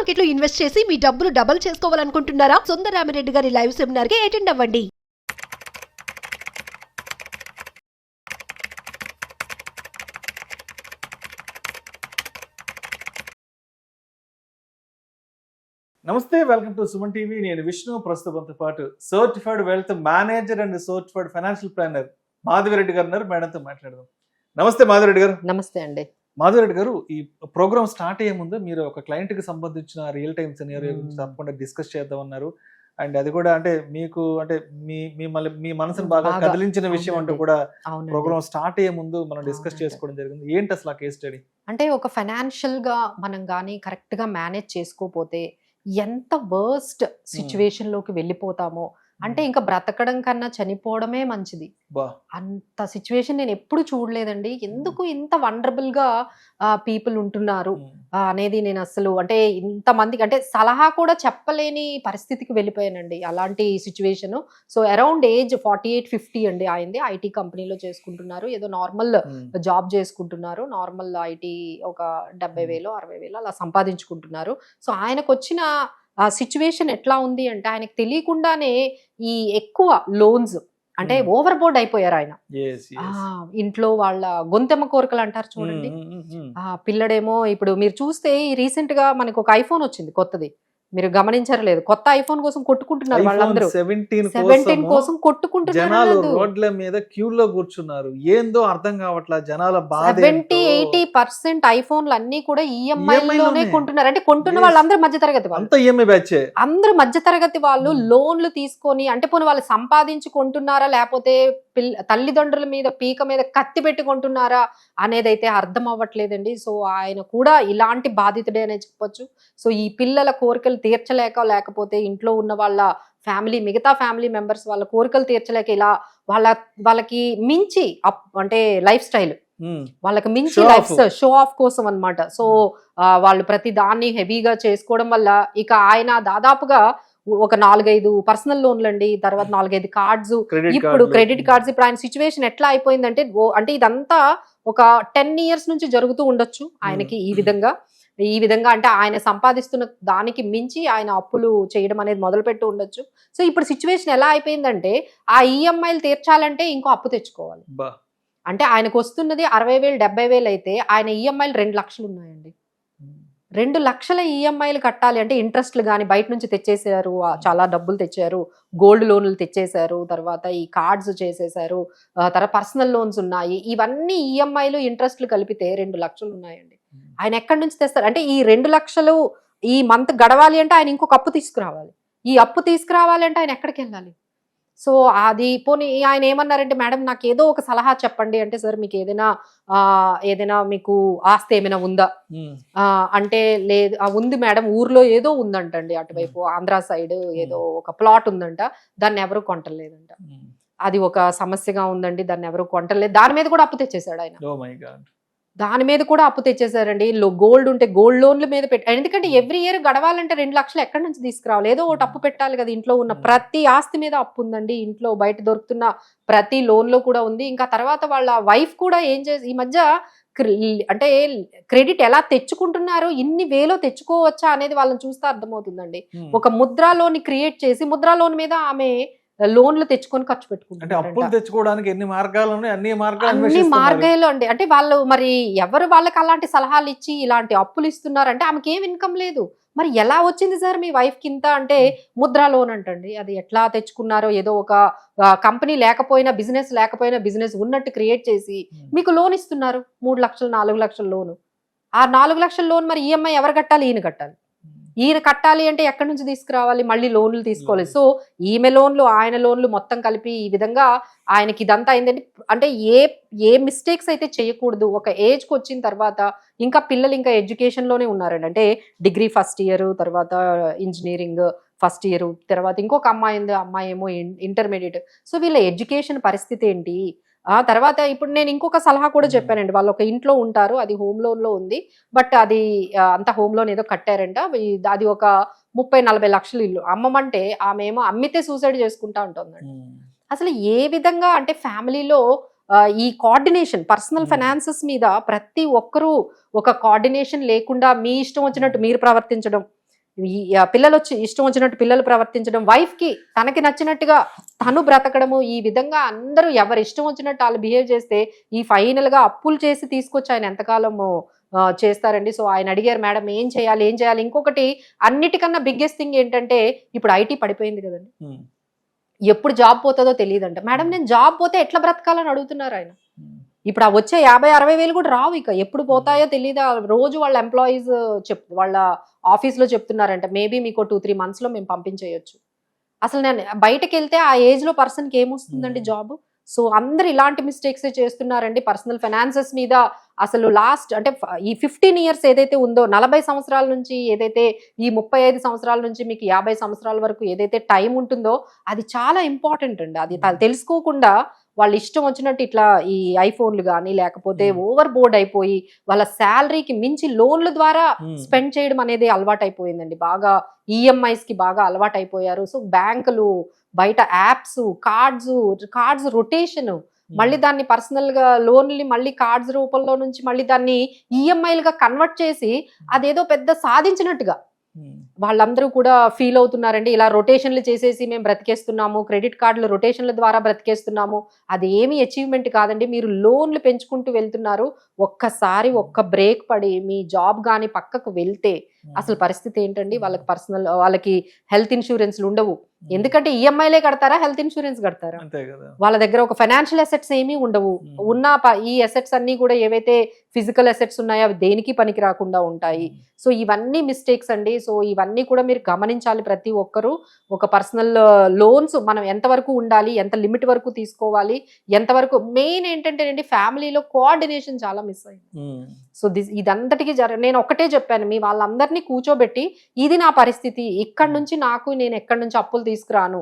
Market లో invest చేసి మీ డబ్బులు డబుల్ చేసుకోవాలనుకుంటున్నారా? సుందరరామిరెడ్డి గారి లైవ్ సెమినార్ కి అటెండ్ అవ్వండి. నమస్తే, వెల్కమ్ టు సుమన్ టీవీ. నేను విష్ణు. ప్రస్తుతంతో పాటు certified wealth manager and certified financial planner Madhavi Reddy గారు ఉన్నారు. మేడంతో మాట్లాడదాం. నమస్తే మాధవిరెడ్డి గారు. నమస్తే అండి. మాధవిరెడ్డి గారు, ఈ ప్రోగ్రామ్ స్టార్ట్ అయ్యే ముందు మీరు ఒక క్లయింట్ కి సంబంధించిన రియల్ టైమ్ సినారియో గురించి తప్పకుండా డిస్కస్ చేద్దామన్నారు. అండ్ అది కూడా అంటే మీకు అంటే మీ మనసును బాగా కదిలించిన విషయం అంటూ కూడా ప్రోగ్రామ్ స్టార్ట్ అయ్యే ముందు మనం డిస్కస్ చేసుకోవడం జరిగింది. ఏంటి అసలు ఆ కేస్ స్టడీ? అంటే ఒక ఫైనాన్షియల్ గా మనం కానీ కరెక్ట్ గా మేనేజ్ చేసుకోపోతే ఎంత వర్స్ట్ సిచ్యువేషన్ లోకి వెళ్ళిపోతామో, అంటే ఇంకా బ్రతకడం కన్నా చనిపోవడమే మంచిది. అంత సిచ్యువేషన్ నేను ఎప్పుడు చూడలేదండి. ఎందుకు ఇంత వండరబుల్ గా పీపుల్ ఉంటున్నారు అనేది నేను అసలు అంటే ఇంతమందికి అంటే సలహా కూడా చెప్పలేని పరిస్థితికి వెళ్ళిపోయానండి. అలాంటి సిచ్యువేషన్. సో అరౌండ్ ఏజ్ 48-50 అండి ఆయనది. ఐటీ కంపెనీలో చేసుకుంటున్నారు. ఏదో నార్మల్ జాబ్ చేసుకుంటున్నారు. నార్మల్ ఐటీ ఒక 70,000 60,000 అలా సంపాదించుకుంటున్నారు. సో ఆయనకు వచ్చిన ఆ సిచ్యువేషన్ ఎట్లా ఉంది అంటే ఆయనకు తెలియకుండానే ఈ ఎక్కువ లోన్స్ అంటే ఓవర్ బోర్డ్ అయిపోయారు ఆయన. ఇంట్లో వాళ్ళ గొంతెమ్మ కోరికలు అంటారు చూడండి. పిల్లడేమో ఇప్పుడు మీరు చూస్తే రీసెంట్ గా మనకు ఒక ఐఫోన్ వచ్చింది కొత్తది. మీరు గమనించారు లేదు? కొత్త ఐఫోన్ కోసం కొట్టుకుంటున్నారు వాళ్ళందరూ. 17 కోసం కొట్టుకుంటున్నారు. రోడ్ల మీద క్యూ లో కూర్చున్నారు. ఏందో అర్థం కావట్లా జనాల బాధ. 70-80% ఐఫోన్లు అన్ని కూడా ఈఎంఐ లోనే కొంటున్నారు. అంటే కొంటున్న వాళ్ళందరూ మధ్య తరగతి వాళ్ళు. అందరూ మధ్య తరగతి వాళ్ళు లోన్లు తీసుకొని అంటే పోనీ వాళ్ళు సంపాదించి కొంటున్నారా లేకపోతే తల్లిదండ్రుల మీద పీక మీద కత్తి పెట్టుకుంటున్నారా అనేది అయితే అర్థం అవ్వట్లేదండి. సో ఆయన కూడా ఇలాంటి బాధితుడే అనే చెప్పొచ్చు. సో ఈ పిల్లల కోరికలు తీర్చలేక లేకపోతే ఇంట్లో ఉన్న వాళ్ళ మిగతా ఫ్యామిలీ మెంబర్స్ వాళ్ళ కోరికలు తీర్చలేక ఇలా వాళ్ళకి మించి అంటే లైఫ్ స్టైల్ వాళ్ళకి మించి లైఫ్ షో ఆఫ్ కోసం అన్నమాట. సో వాళ్ళు ప్రతి దాన్ని హెవీగా చేసుకోవడం వల్ల ఇక ఆయన దాదాపుగా ఒక 4-5 పర్సనల్ లోన్లు అండి, తర్వాత 4-5 కార్డ్స్, ఇప్పుడు క్రెడిట్ కార్డ్స్. ఇప్పుడు ఆయన సిచ్యువేషన్ ఎట్లా అయిపోయిందంటే అంటే ఇదంతా ఒక 10 years నుంచి జరుగుతూ ఉండొచ్చు ఆయనకి. ఈ విధంగా అంటే ఆయన సంపాదిస్తున్న దానికి మించి ఆయన అప్పులు చేయడం అనేది మొదలుపెట్టి ఉండొచ్చు. సో ఇప్పుడు సిచ్యువేషన్ ఎలా అయిపోయిందంటే ఆ ఈఎంఐలు తీర్చాలంటే ఇంకో అప్పు తెచ్చుకోవాలి. అంటే ఆయనకు వస్తున్నది 60,000 70,000 అయితే ఆయన ఈఎంఐలు 2 లక్షలు ఉన్నాయండి. 2 లక్షల ఈఎంఐలు కట్టాలి అంటే ఇంట్రెస్ట్లు కానీ బయట నుంచి తెచ్చేసారు, చాలా డబ్బులు తెచ్చారు, గోల్డ్ లోన్లు తెచ్చేశారు, తర్వాత ఈ కార్డ్స్ చేసేసారు, తర్వాత పర్సనల్ లోన్స్ ఉన్నాయి. ఇవన్నీ ఈఎంఐలు ఇంట్రెస్ట్లు కలిపితే 2 లక్షలు ఉన్నాయండి. ఆయన ఎక్కడి నుంచి తెస్తారు? అంటే ఈ 2 లక్షలు ఈ మంత్ గడవాలి అంటే ఆయన ఇంకొక అప్పు తీసుకురావాలి. ఈ అప్పు తీసుకురావాలి అంటే ఆయన ఎక్కడికి వెళ్ళాలి? సో అది పోనీ ఆయన ఏమన్నారంటే, మేడం నాకు ఏదో ఒక సలహా చెప్పండి అంటే, సార్ మీకు ఏదైనా మీకు ఆస్తి ఏమైనా ఉందా అంటే, లేదు ఉంది మేడం, ఊర్లో ఏదో ఉందంటండి, అటువైపు ఆంధ్ర సైడ్ ఏదో ఒక ప్లాట్ ఉందంట, దాన్ని ఎవరు కొంటలేదంట. అది ఒక సమస్యగా ఉందండి, దాన్ని ఎవరు కొంటలేదు. దాని మీద కూడా అప్పు తెచ్చేసాడు ఆయన. దాని మీద కూడా అప్పు తెచ్చేసారండి. గోల్డ్ ఉంటే గోల్డ్ లోన్ల మీద ఎందుకంటే ఎవ్రీ ఇయర్ గడవాలంటే 2 లక్షలు ఎక్కడి నుంచి తీసుకురావాలి? ఏదో ఒకటి అప్పు పెట్టాలి కదా. ఇంట్లో ఉన్న ప్రతి ఆస్తి మీద అప్పు ఉందండి. ఇంట్లో బయట దొరుకుతున్న ప్రతి లోన్ లో కూడా ఉంది. ఇంకా తర్వాత వాళ్ళ వైఫ్ కూడా ఈ మధ్య అంటే క్రెడిట్ ఎలా తెచ్చుకుంటున్నారు, ఇన్ని వేలో తెచ్చుకోవచ్చా అనేది వాళ్ళని చూస్తే అర్థమవుతుందండి. ఒక ముద్రా లోన్ క్రియేట్ చేసి ముద్రా లోన్ మీద ఆమె లోన్లు తెచ్చుకొని ఖర్చు పెట్టుకుంటారు. అప్పులు తెచ్చుకోవడానికి ఎన్ని మార్గాలు అన్ని మార్గాలు అండి. అంటే వాళ్ళు మరి ఎవరు వాళ్ళకి అలాంటి సలహాలు ఇచ్చి ఇలాంటి అప్పులు ఇస్తున్నారు అంటే ఆమెకి ఏం ఇన్కమ్ లేదు. మరి ఎలా వచ్చింది సార్ మీ వైఫ్ కింద అంటే ముద్రా లోన్ అంటండి. అది ఎట్లా తెచ్చుకున్నారో, ఏదో ఒక కంపెనీ లేకపోయినా బిజినెస్ ఉన్నట్టు క్రియేట్ చేసి మీకు లోన్ ఇస్తున్నారు. 3 లక్షలు 4 లక్షల లోను. ఆ 4 లక్షల లోన్ మరి ఈఎంఐ ఎవరు కట్టాలి? ఈయన కట్టాలి. ఈయన కట్టాలి అంటే ఎక్కడి నుంచి తీసుకురావాలి? మళ్ళీ లోన్లు తీసుకోవాలి. సో ఈమె లోన్లు ఆయన లోన్లు మొత్తం కలిపి ఈ విధంగా ఆయనకి ఇదంతా అయిందంటే, అంటే ఏ మిస్టేక్స్ అయితే చేయకూడదు. ఒక ఏజ్కి వచ్చిన తర్వాత ఇంకా పిల్లలు ఇంకా ఎడ్యుకేషన్లోనే ఉన్నారండి. అంటే డిగ్రీ ఫస్ట్ ఇయర్, తర్వాత ఇంజనీరింగ్ ఫస్ట్ ఇయర్, తర్వాత ఇంకొక అమ్మాయి ఏమో ఇంటర్మీడియట్. సో వీళ్ళ ఎడ్యుకేషన్ పరిస్థితి ఏంటి? తర్వాత ఇప్పుడు నేను ఇంకొక సలహా కూడా చెప్పానండి. వాళ్ళు ఒక ఇంట్లో ఉంటారు, అది హోమ్ లోన్ లో ఉంది, బట్ అది అంత హోమ్ లోన్ ఏదో కట్టారంట. అది ఒక 30-40 లక్షలు ఇల్లు అమ్మమంటే ఆమె ఏమో అమ్మితే సూసైడ్ చేసుకుంటా ఉంటుందండి. అసలు ఏ విధంగా అంటే ఫ్యామిలీలో ఈ కోఆర్డినేషన్, పర్సనల్ ఫైనాన్సెస్ మీద ప్రతి ఒక్కరూ ఒక కోఆర్డినేషన్ లేకుండా మీ ఇష్టం వచ్చినట్టు మీరు ప్రవర్తించడం, పిల్లలు వచ్చి ఇష్టం వచ్చినట్టు పిల్లలు ప్రవర్తించడం, వైఫ్ కి తనకి నచ్చినట్టుగా తను బ్రతకడము, ఈ విధంగా అందరూ ఎవరి ఇష్టం వచ్చినట్టు వాళ్ళు బిహేవ్ చేస్తే ఈ ఫైనల్ గా అప్పులు చేసి తీసుకొచ్చి ఆయన ఎంతకాలము చేస్తారండి. సో ఆయన అడిగారు, మేడం ఏం చేయాలి. ఇంకొకటి అన్నిటికన్నా బిగ్గెస్ట్ థింగ్ ఏంటంటే ఇప్పుడు ఐటీ పడిపోయింది కదండి, ఎప్పుడు జాబ్ పోతుందో తెలియదంట. మేడం నేను జాబ్ పోతే ఎట్లా బ్రతకాలని అడుగుతున్నారు ఆయన. ఇప్పుడు ఆ వచ్చే 50-60 వేలు కూడా రావు, ఇక ఎప్పుడు పోతాయో తెలియదు. రోజు వాళ్ళ ఎంప్లాయీస్ వాళ్ళ ఆఫీస్ లో చెప్తున్నారంట, మేబీ మీకు 2-3 months లో మేము పంపించేయొచ్చు. అసలు నేను బయటకు వెళ్తే ఆ ఏజ్ లో పర్సన్ కి ఏమొస్తుందండి జాబ్. సో అందరు ఇలాంటి మిస్టేక్స్ చేస్తున్నారండి. పర్సనల్ ఫైనాన్సెస్ మీద అసలు లాస్ట్ అంటే ఈ 15 years ఏదైతే ఉందో, 40 సంవత్సరాల నుంచి ఏదైతే ఈ 35 సంవత్సరాల నుంచి మీకు 50 సంవత్సరాల వరకు ఏదైతే టైం ఉంటుందో అది చాలా ఇంపార్టెంట్ అండి. అది తెలుసుకోకుండా వాళ్ళు ఇష్టం వచ్చినట్టు ఇట్లా ఈ ఐఫోన్లు కానీ లేకపోతే ఓవర్ బోర్డ్ అయిపోయి వాళ్ళ శాలరీకి మించి లోన్ల ద్వారా స్పెండ్ చేయడం అనేది అలవాటు అయిపోయిందండి. బాగా ఈఎంఐస్ కి బాగా అలవాటు అయిపోయారు. సో బ్యాంకులు, బయట యాప్స్, కార్డ్స్ రొటేషన్, మళ్ళీ దాన్ని పర్సనల్ గా లోన్లు మళ్ళీ కార్డ్స్ రూపంలో నుంచి మళ్ళీ దాన్ని ఈఎంఐలుగా కన్వర్ట్ చేసి అదేదో పెద్ద సాధించినట్టుగా వాళ్ళందరూ కూడా ఫీల్ అవుతున్నారండి. ఇలా రొటేషన్లు చేసేసి మేము బ్రతికేస్తున్నాము, క్రెడిట్ కార్డులు రొటేషన్ల ద్వారా బ్రతికేస్తున్నాము, అది ఏమీ అచీవ్మెంట్ కాదండి. మీరు లోన్లు పెంచుకుంటూ వెళ్తున్నారు. ఒక్కసారి ఒక్క బ్రేక్ పడి మీ జాబ్ కానీ పక్కకు వెళ్తే అసలు పరిస్థితి ఏంటండి. వాళ్ళకి హెల్త్ ఇన్సూరెన్స్లు ఉండవు. ఎందుకంటే ఈఎంఐలే కడతారా, హెల్త్ ఇన్సూరెన్స్ కడతారా? వాళ్ళ దగ్గర ఒక ఫైనాన్షియల్ అసెట్స్ ఏమీ ఉండవు. ఉన్న ఈ అసెట్స్ అన్ని కూడా ఏవైతే ఫిజికల్ అసెట్స్ ఉన్నాయో అవి దేనికి పనికి రాకుండా ఉంటాయి. సో ఇవన్నీ మిస్టేక్స్ అండి. సో ఇవన్నీ కూడా మీరు గమనించాలి ప్రతి ఒక్కరు. ఒక పర్సనల్ లోన్స్ మనం ఎంతవరకు ఉండాలి, ఎంత లిమిట్ వరకు తీసుకోవాలి, ఎంతవరకు మెయిన్ ఏంటంటే ఫ్యామిలీలో కోఆర్డినేషన్ చాలా మిస్ అయింది. సో ఇదంతటికి నేను ఒకటే చెప్పాను, మీ వాళ్ళందరినీ కూర్చోబెట్టి ఇది నా పరిస్థితి, ఇక్కడ నుంచి నేను ఎక్కడి నుంచి అప్పులు తీసుకురాను,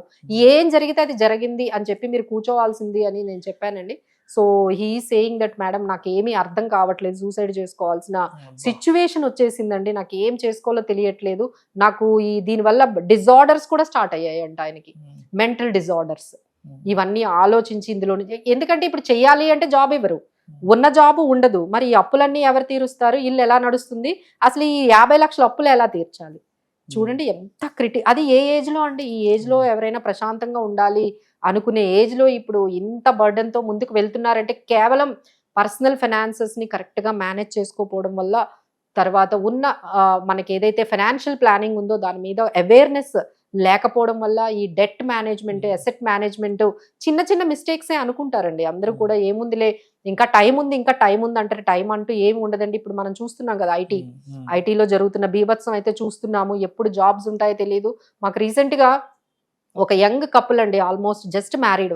ఏం జరిగితే అది జరిగింది అని చెప్పి మీరు కూర్చోవాల్సింది అని నేను చెప్పానండి. So he saying that madam నాకు ఏమీ అర్థం కావట్లేదు, సూసైడ్ చేసుకోవాల్సిన సిచ్యువేషన్ వచ్చేసిందండి, నాకు ఏం చేసుకోవాలో తెలియట్లేదు, నాకు దీనివల్ల డిజార్డర్స్ కూడా స్టార్ట్ అయ్యాయి అంట ఆయనకి, మెంటల్ డిజార్డర్స్. ఇవన్నీ ఆలోచించి ఇందులో ఎందుకంటే ఇప్పుడు చెయ్యాలి అంటే జాబ్ ఇవ్వరు, ఉన్న జాబ్ ఉండదు, మరి ఈ అప్పులన్నీ ఎవరు తీరుస్తారు, ఇల్లు ఎలా నడుస్తుంది, అసలు ఈ 50 లక్షల అప్పులు ఎలా తీర్చాలి చూడండి ఎంత అది ఏ ఏజ్ లో అండి. ఈ ఏజ్ లో ఎవరైనా ప్రశాంతంగా ఉండాలి అనుకునే ఏజ్ లో ఇప్పుడు ఇంత బర్డెన్ తో ముందుకు వెళ్తున్నారంటే కేవలం పర్సనల్ ఫైనాన్సెస్ ని కరెక్ట్ గా మేనేజ్ చేసుకోకపోవడం వల్ల, తర్వాత ఉన్న మనకి ఏదైతే ఫైనాన్షియల్ ప్లానింగ్ ఉందో దాని మీద అవేర్నెస్ లేకపోవడం వల్ల ఈ డెట్ మేనేజ్మెంట్, అసెట్ మేనేజ్మెంట్ చిన్న చిన్న మిస్టేక్సే అనుకుంటారండి అందరూ కూడా. ఏముందిలే ఇంకా టైం ఉంది అంటారు, టైం అంటూ ఏమి ఉండదండి. ఇప్పుడు మనం చూస్తున్నాం కదా ఐటీలో జరుగుతున్న బీభత్సం అయితే చూస్తున్నాము. ఎప్పుడు జాబ్స్ ఉంటాయో తెలియదు. మాకు రీసెంట్ గా ఒక యంగ్ కపుల్ అండి, ఆల్మోస్ట్ జస్ట్ మ్యారీడ్,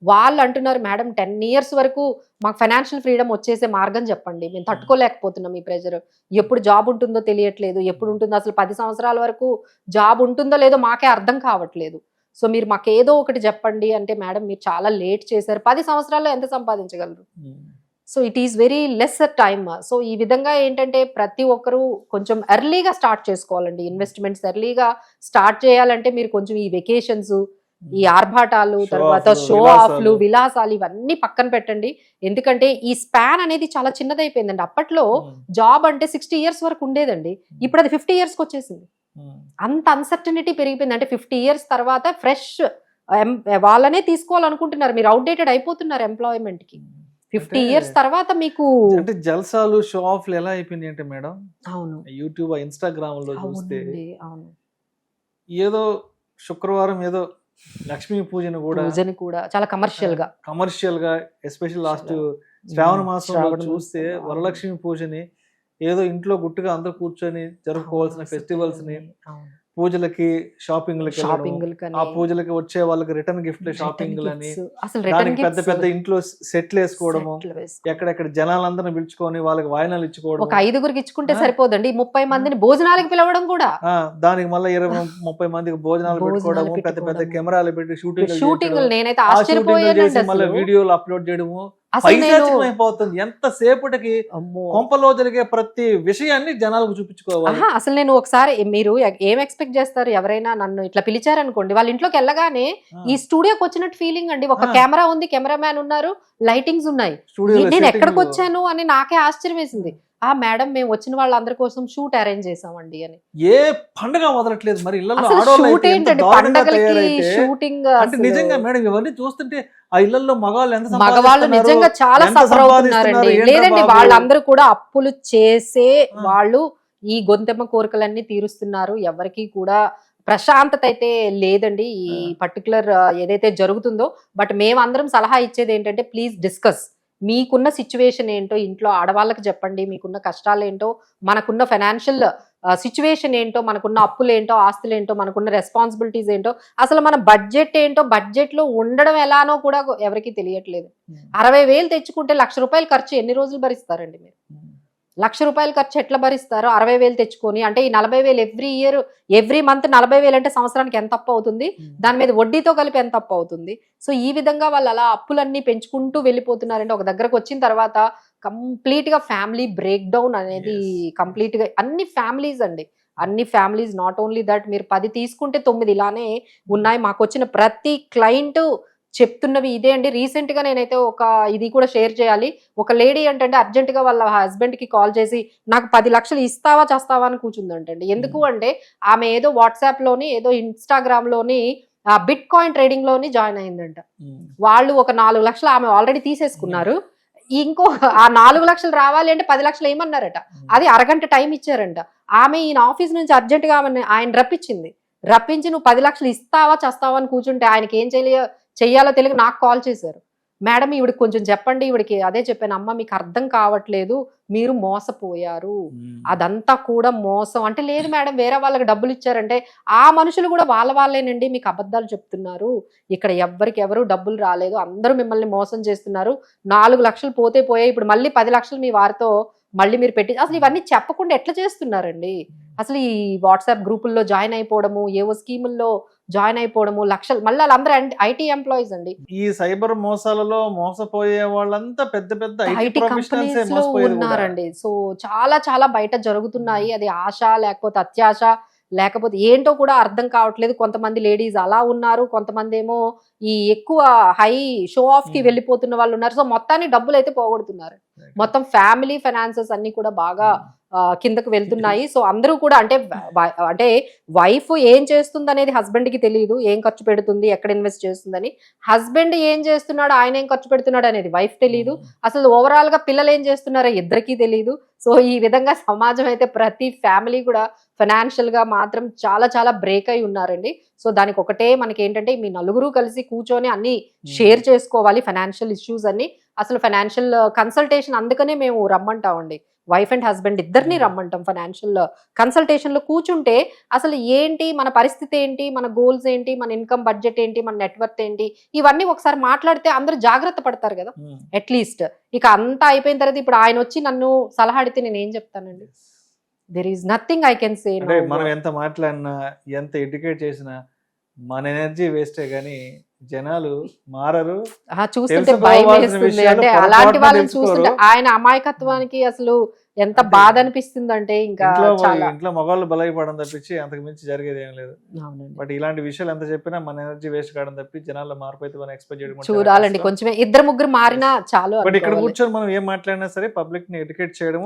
వాళ్ళు అంటున్నారు మేడం 10 years వరకు మాకు ఫైనాన్షియల్ ఫ్రీడమ్ వచ్చేసే మార్గం చెప్పండి, మేము తట్టుకోలేకపోతున్నాం ఈ ప్రెజర్, ఎప్పుడు జాబ్ ఉంటుందో తెలియట్లేదు, ఎప్పుడు ఉంటుందో అసలు 10 సంవత్సరాల వరకు జాబ్ ఉంటుందో లేదో మాకే అర్థం కావట్లేదు, సో మీరు మాకు ఏదో ఒకటి చెప్పండి అంటే మేడం మీరు చాలా లేట్ చేశారు, 10 సంవత్సరాల్లో ఎంత సంపాదించగలరు, so it is very less time. So ఈ విధంగా ఏంటంటే ప్రతి ఒక్కరూ కొంచెం ఎర్లీగా స్టార్ట్ చేసుకోవాలండి ఇన్వెస్ట్మెంట్స్. ఎర్లీగా స్టార్ట్ చేయాలంటే మీరు కొంచెం ఈ వెకేషన్స్, ఈ ఆర్భాటాలు, తర్వాత షో ఆఫ్లు, విలాసాలు ఇవన్నీ పక్కన పెట్టండి. ఎందుకంటే ఈ స్పాన్ అనేది చాలా చిన్నదైపోయిందండి. అప్పట్లో జాబ్ అంటే 60 years వరకు ఉండేదండి, ఇప్పుడు అది 50 years వచ్చేసింది. అంత అన్సర్టనిటీ పెరిగిపోయింది. అంటే 50 years తర్వాత ఫ్రెష్ వాళ్ళనే తీసుకోవాలనుకుంటున్నారు, మీరు అవుట్డేటెడ్ అయిపోతున్నారు ఎంప్లాయ్మెంట్ కి. 50 years తర్వాత మీకు అంటే జల్సాలు, షో ఆఫ్లు ఎలా అయిపోయినాయి అంటే మేడం, అవును యూట్యూబ్, ఇన్స్టాగ్రామ్ లో చూస్తే అవును ఏదో శుక్రవారం ఏదో లక్ష్మీ పూజను కూడా చాలా కమర్షియల్ గా ఎస్పెషల్ లాస్ట్ శ్రావణ మాసంలో చూస్తే వరలక్ష్మి పూజని ఏదో ఇంట్లో గుట్టుగా అందరూ కూర్చొని జరుపుకోవాల్సిన ఫెస్టివల్స్ ని, పూజలకి షాపింగ్ ఆ పూజలకి వచ్చే వాళ్ళకి రిటర్న్ గిఫ్ట్ షాపింగ్ అని, దానికి పెద్ద పెద్ద ఇంట్లో సెట్లు వేసుకోవడము, ఎక్కడెక్కడ జనాలందరిని పిలుచుకొని వాళ్ళకి వాయినాలు ఇచ్చుకోవడం, ఒక 5గురికి ఇచ్చుకుంటే సరిపోదండి, 30 మందిని భోజనాలకు పిలవడం కూడా, దానికి మళ్ళీ 20-30 మందికి భోజనాలు పెట్టుకోవడము, పెద్ద పెద్ద కెమెరాలు పెట్టి షూటింగ్, నేనైతే ఆశ్చర్యపోయాను, మళ్ళీ వీడియోలు అప్లోడ్ చేయడము, అయిపోతుంది. ఎంత సేపటికి కొంపలో జరిగే ప్రతి విషయాన్ని జనాలకు చూపించుకోవాలి. అసలు నేను ఒకసారి, మీరు ఏం ఎక్స్పెక్ట్ చేస్తారు, ఎవరైనా నన్ను ఇట్లా పిలిచారనుకోండి, వాళ్ళ ఇంట్లోకి వెళ్ళగానే ఈ స్టూడియోకి వచ్చినట్టు ఫీలింగ్ అండి. ఒక కెమెరా ఉంది, కెమెరా మ్యాన్ ఉన్నారు, లైటింగ్స్ ఉన్నాయి, నేను ఎక్కడికి వచ్చాను అని నాకే ఆశ్చర్యం వేసింది. మేడం మేము వచ్చిన వాళ్ళందరి కోసం షూట్ అరేంజ్ చేసామండి అని. ఏ పండుగ వదలట్లేదు మరి ఇళ్లలో అసలు ఆడవాళ్ళు షూట్ అయితే ఎంత ఏంటండి దారుణంగా పండగలకి తయారైతే. షూటింగ్? అంటే నిజంగా మేడం ఇవన్నీ చూస్తుంటే ఆ ఇళ్లలో మగవాళ్ళు ఎంత మగవాళ్ళు సంపాదిస్తున్నారు, నిజంగా చాలా ఎంత సఫర్ అవుతున్నారండి. సంపాదిస్తున్నారు, ఏంట్రా లేదండి బాబు? వాళ్ళందరూ కూడా అప్పులు చేసే ఆ. వాళ్ళు ఈ గొంతెమ్మ కోరికలన్నీ తీరుస్తున్నారు. ఎవరికి కూడా ప్రశాంతత అయితే లేదండి ఈ పర్టికులర్ ఏదైతే జరుగుతుందో. బట్ మేమందరం సలహా ఇచ్చేది ఏంటంటే ప్లీజ్ డిస్కస్. మీకున్న సిచ్యువేషన్ ఏంటో ఇంట్లో ఆడవాళ్ళకి చెప్పండి, మీకున్న కష్టాలు ఏంటో, మనకున్న ఫైనాన్షియల్ సిచ్యువేషన్ ఏంటో, మనకున్న అప్పులు ఏంటో, ఆస్తులు ఏంటో, మనకున్న రెస్పాన్సిబిలిటీస్ ఏంటో, అసలు మన బడ్జెట్ ఏంటో, బడ్జెట్ లో ఉండడం ఎలానో కూడా ఎవరికి తెలియట్లేదు. 60,000 తెచ్చుకుంటే 1,00,000 రూపాయలు ఖర్చు ఎన్ని రోజులు భరిస్తారండి మీరు? 1,00,000 రూపాయలు ఖర్చు ఎట్లా భరిస్తారు? 60,000 తెచ్చుకొని, అంటే ఈ 40,000 ఎవ్రీ మంత్ 40,000 అంటే సంవత్సరానికి ఎంత అప్పు అవుతుంది? దాని మీద వడ్డీతో కలిపి ఎంత అప్పు అవుతుంది? సో ఈ విధంగా వాళ్ళు అలా అప్పులన్నీ పెంచుకుంటూ వెళ్ళిపోతున్నారంటే ఒక దగ్గరకు వచ్చిన తర్వాత కంప్లీట్ గా ఫ్యామిలీ బ్రేక్ డౌన్ అనేది కంప్లీట్ గా అన్ని ఫ్యామిలీస్ అండి, అన్ని ఫ్యామిలీస్. నాట్ ఓన్లీ దట్, మీరు 10 తీసుకుంటే 9 ఇలానే ఉన్నాయి. మాకు వచ్చిన ప్రతి క్లయింట్ చెప్తున్నవి ఇదే అండి. రీసెంట్ గా నేనైతే ఒక ఇది కూడా షేర్ చేయాలి. ఒక లేడీ అంటే అర్జెంట్ గా వాళ్ళ హస్బెండ్ కి కాల్ చేసి నాకు 10 లక్షలు ఇస్తావా చేస్తావా అని కూర్చుందంటండి. ఎందుకు అంటే ఆమె ఏదో వాట్సాప్ లోని ఏదో ఇన్స్టాగ్రామ్ లోని బిట్ కాయిన్ ట్రేడింగ్ లోని జాయిన్ అయిందంట. వాళ్ళు ఒక 4 లక్షలు ఆమె ఆల్రెడీ తీసేసుకున్నారు. ఇంకో ఆ 4 లక్షలు రావాలి అంటే 10 లక్షలు ఏమన్నారట. అది అరగంట టైం ఇచ్చారంట. ఆమె ఈయన ఆఫీస్ నుంచి అర్జెంట్ గా ఆయన రప్పించి నువ్వు 10 లక్షలు ఇస్తావా చేస్తావా అని కూర్చుంటే ఆయనకి ఏం చెయ్యాలో తెలియక నాకు కాల్ చేశారు. మేడం ఈవిడికి కొంచెం చెప్పండి, ఈవిడికి అదే చెప్పాను, అమ్మ మీకు అర్థం కావట్లేదు, మీరు మోసపోయారు, అదంతా కూడా మోసం అంటే. లేదు మేడం వేరే వాళ్ళకి డబ్బులు ఇచ్చారంటే ఆ మనుషులు కూడా వాళ్ళేనండి, మీకు అబద్ధాలు చెప్తున్నారు, ఇక్కడ ఎవరు డబ్బులు రాలేదు, అందరూ మిమ్మల్ని మోసం చేస్తున్నారు, 4 లక్షలు పోయాయి, ఇప్పుడు మళ్ళీ 10 లక్షలు మీ వారితో మళ్ళీ మీరు పెట్టి. అసలు ఇవన్నీ చెప్పకుండా ఎట్లా చేస్తున్నారండి? అసలు ఈ వాట్సాప్ గ్రూపుల్లో జాయిన్ అయిపోవడము, ఏవో స్కీముల్లో జాయిన్ అయిపోవడము, లక్షలు. మళ్ళీ వాళ్ళందరూ ఐటీ ఎంప్లాయీస్ అండి. ఈ సైబర్ మోసాలలో మోసపోయే వాళ్ళంతా పెద్ద ఐటీ కంపెనీస్ లో ఉన్నారండి. సో చాలా బయట జరుగుతున్నాయి. అది ఆశ లేకపోతే అత్యాశ లేకపోతే ఏంటో కూడా అర్థం కావట్లేదు. కొంతమంది లేడీస్ అలా ఉన్నారు, కొంతమంది ఏమో ఈ ఎక్కువ హై షో ఆఫ్ కి వెళ్ళిపోతున్న వాళ్ళు ఉన్నారు. సో మొత్తాన్ని డబ్బులు అయితే పోగొడుతున్నారు. మొత్తం ఫ్యామిలీ ఫైనాన్సెస్ అన్ని కూడా బాగా కిందకు వెళ్తున్నాయి. సో అందరూ కూడా అంటే వైఫ్ ఏం చేస్తుంది అనేది హస్బెండ్ కి తెలియదు, ఏం ఖర్చు పెడుతుంది, ఎక్కడ ఇన్వెస్ట్ చేస్తుందని. హస్బెండ్ ఏం చేస్తున్నాడు, ఆయన ఏం ఖర్చు పెడుతున్నాడు అనేది వైఫ్ తెలియదు. అసలు ఓవరాల్ గా పిల్లలు ఏం చేస్తున్నారో ఇద్దరికీ తెలియదు. సో ఈ విధంగా సమాజం అయితే ప్రతి ఫ్యామిలీ కూడా ఫైనాన్షియల్ గా మాత్రం చాలా బ్రేక్ అయి ఉన్నారండి. సో దానికి ఒకటే మనకి ఏంటంటే మీ నలుగురు కలిసి కూర్చొని అన్ని షేర్ చేసుకోవాలి, ఫైనాన్షియల్ ఇష్యూస్ అన్ని. అసలు ఫైనాన్షియల్ కన్సల్టేషన్ అందుకనే మేము రమ్మంటామండి, వైఫ్ అండ్ హస్బెండ్ ఇద్దరిని రమ్మంటాం. ఫైనాన్షియల్ కన్సల్టేషన్ లో కూర్చుంటే అసలు ఏంటి మన పరిస్థితి ఏంటి, మన గోల్స్ ఏంటి, మన ఇన్కమ్ బడ్జెట్ ఏంటి, మన నెట్వర్త్ ఏంటి, ఇవన్నీ ఒకసారి మాట్లాడితే అందరూ జాగ్రత్త పడతారు కదా అట్లీస్ట్. ఇక అంతా అయిపోయిన తర్వాత ఇప్పుడు ఆయన వచ్చి నన్ను సలహా అడిగితే నేను ఏం చెప్తానండి? There is nothing I can say. మనం ఎంత మాట్లాడినా ఎంత ఎడ్యుకేట్ చేసినా మన ఎనర్జీ వేస్టే గానీ జనాలు మారరు. చూస్తుంటే భయం వేస్తుంది. అంటే అలాంటి వాళ్ళని చూస్తుంటే ఆయన అమాయకత్వానికి అసలు ఎంత బాధ అనిపిస్తుంది అంటే ఇంకా ఇంట్లో మగవాళ్ళు బలైపడడం తప్పించి అంతకు మించి జరిగేది ఏం లేదు. బట్ ఇలాంటి విషయాలు ఎంత చెప్పినా మన ఎనర్జీ వేస్ట్ కావడం తప్పి జనాల్లో మార్పు అయితే మనం ఎక్స్పెక్ట్ చేయడం చూడాలండి. కొంచెం 2-3 మారినా చాలు. బట్ ఇక్కడ కూర్చొని మనం ఏం మాట్లాడినా సరే పబ్లిక్ ని ఎడ్యుకేట్ చేయడం,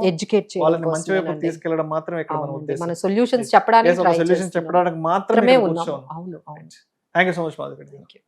వాళ్ళని మంచి వైపు తీసుకెళ్లడం మాత్రమే ఇక్కడ మన ఉద్దేశం. మన సొల్యూషన్స్ చెప్పడానికి మాత్రమే కూర్చోం. అవును. Thank you so much Madhavi.